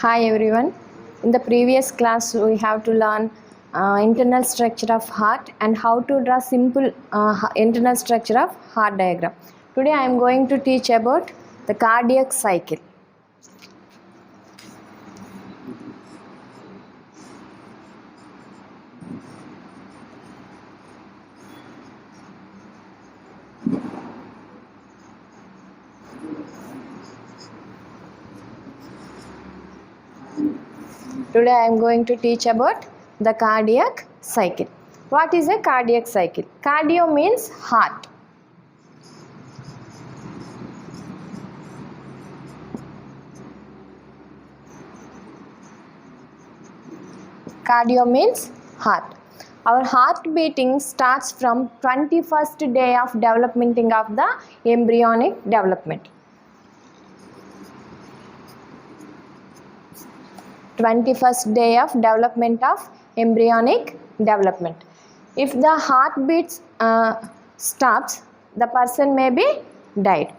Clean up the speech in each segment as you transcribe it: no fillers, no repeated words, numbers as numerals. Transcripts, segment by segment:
Hi everyone. In the previous class we have to learn internal structure of heart and how to draw simple internal structure of heart diagram. Today I am going to teach about the cardiac cycle. Today I am going to teach about the cardiac cycle. What is a cardiac cycle? Cardio means heart. Cardio means heart. Our heart beating starts from 21st day of development of the embryonic development. 21st day of development of embryonic development. If the heartbeat stops, the person may be died.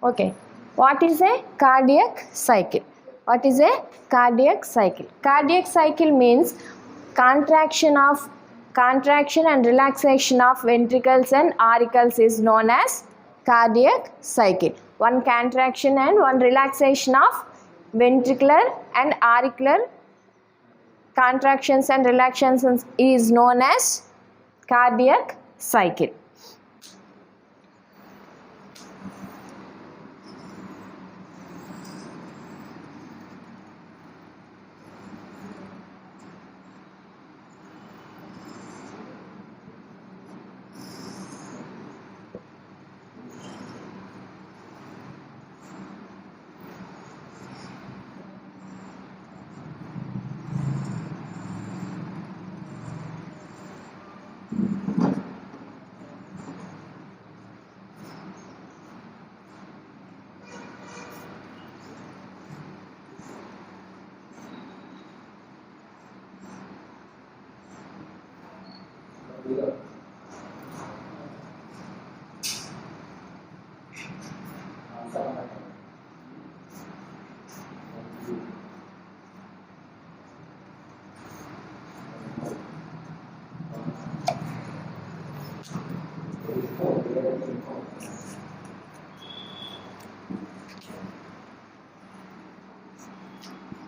Okay. What is a cardiac cycle? What is a cardiac cycle? Cardiac cycle means contraction and relaxation of ventricles and auricles is known as cardiac cycle. One contraction and one relaxation of ventricular and auricular contractions and relaxations is known as cardiac cycle.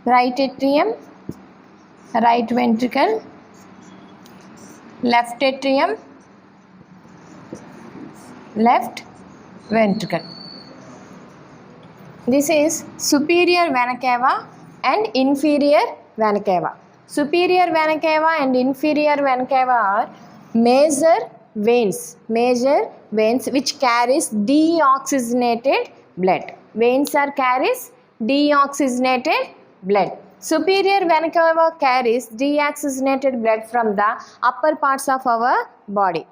Right atrium, right ventricle, left atrium, left ventricle. This is superior vena cava and inferior vena cava. Superior vena cava and inferior vena cava are major veins which carries deoxygenated blood. Veins are carries deoxygenated blood. Superior vena cava carries deoxygenated blood from the upper parts of our body,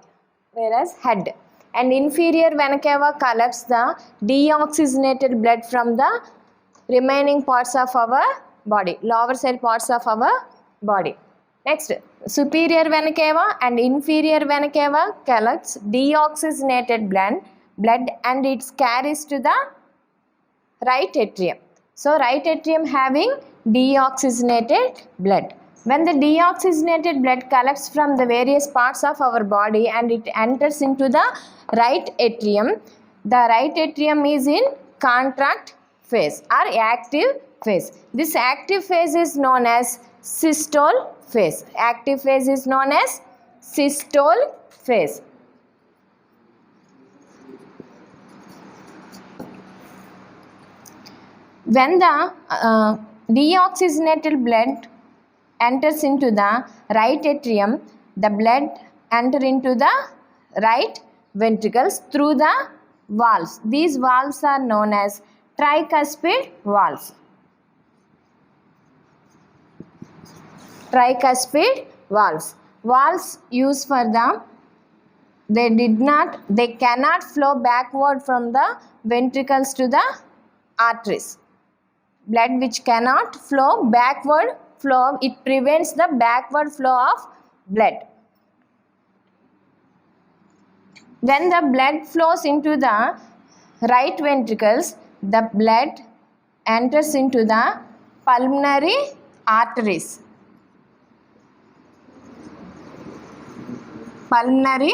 whereas head. And inferior vena cava collects the deoxygenated blood from the remaining parts of our body, lower side parts of our body. Next, superior vena cava and inferior vena cava collects deoxygenated blood and it carries to the right atrium. So right atrium having deoxygenated blood. When the deoxygenated blood collects from the various parts of our body and it enters into the right atrium, the right atrium is in contract phase or active phase. This active phase is known as systole phase. Active phase is known as systole phase. When the deoxygenated blood enters into the right atrium, the blood enter into the right ventricles through the valves. These valves are known as tricuspid valves. Tricuspid valves. Valves used for the they cannot flow backward from the ventricles to the arteries. Blood which cannot flow backward flow, it prevents the backward flow of blood. When the blood flows into the right ventricles, the blood enters into the pulmonary arteries. Pulmonary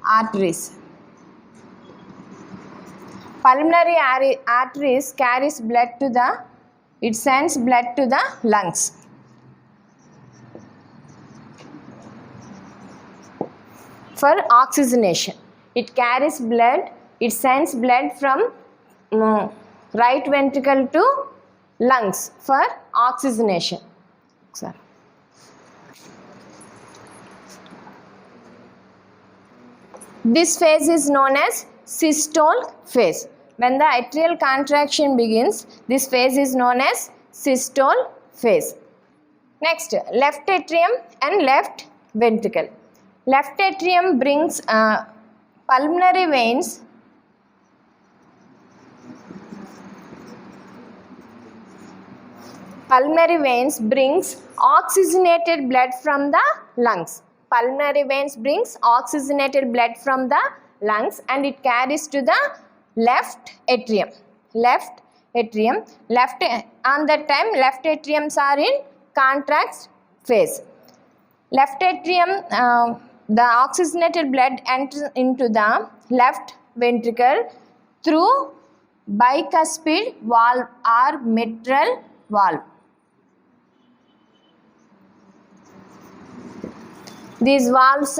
arteries. Pulmonary arteries carries blood to the, it sends blood to the lungs. For oxygenation, it carries blood, it sends blood from right ventricle to lungs for oxygenation. Sorry. This phase is known as systole phase. When the atrial contraction begins, this phase is known as systole phase. Next, left atrium and left ventricle. Left atrium brings pulmonary veins. Pulmonary veins brings oxygenated blood from the lungs. Pulmonary veins brings oxygenated blood from the lungs and it carries to the left atrium. Left atrium. On that time, left atriums are in contract phase. Left atrium, the oxygenated blood enters into the left ventricle through bicuspid valve or mitral valve. These valves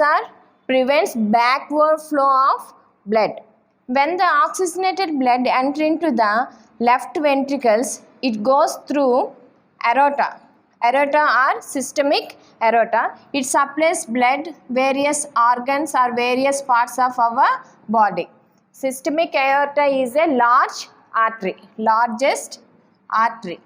prevents backward flow of blood. When the oxygenated blood enters into the left ventricles, it goes through aorta. Aorta or systemic aorta. It supplies blood various organs or various parts of our body. Systemic aorta is a large artery, largest artery.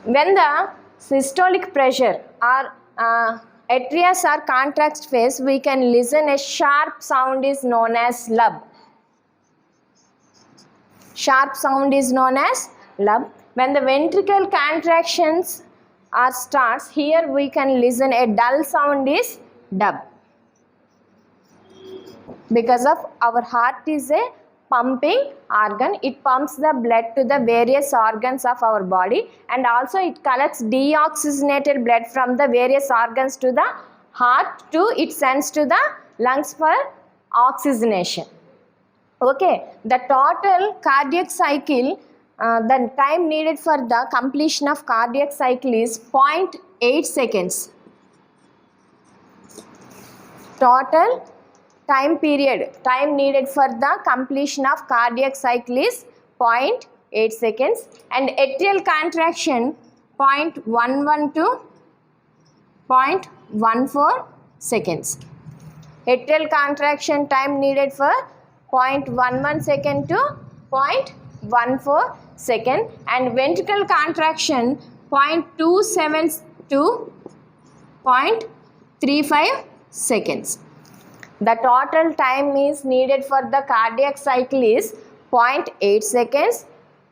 When the systolic pressure or atrias are contract phase, we can listen a sharp sound is known as lub. Sharp sound is known as lub. When the ventricle contractions starts, here we can listen a dull sound is dub. Because of our heart is a pumping organ, it pumps the blood to the various organs of our body and also it collects deoxygenated blood from the various organs to the heart to it sends to the lungs for oxygenation. Okay, the total cardiac cycle, the time needed for the completion of cardiac cycle is 0.8 seconds. Total time needed for the completion of cardiac cycle is 0.8 seconds and atrial contraction 0.11 to 0.14 seconds. Atrial contraction time needed for 0.11 second to 0.14 second and ventricular contraction 0.27 to 0.35 seconds. The total time is needed for the cardiac cycle is 0.8 seconds.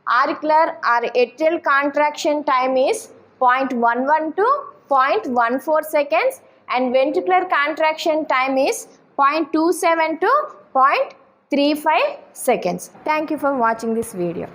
Auricular or atrial contraction time is 0.11 to 0.14 seconds and ventricular contraction time is 0.27 to 0.35 seconds. Thank you for watching this video.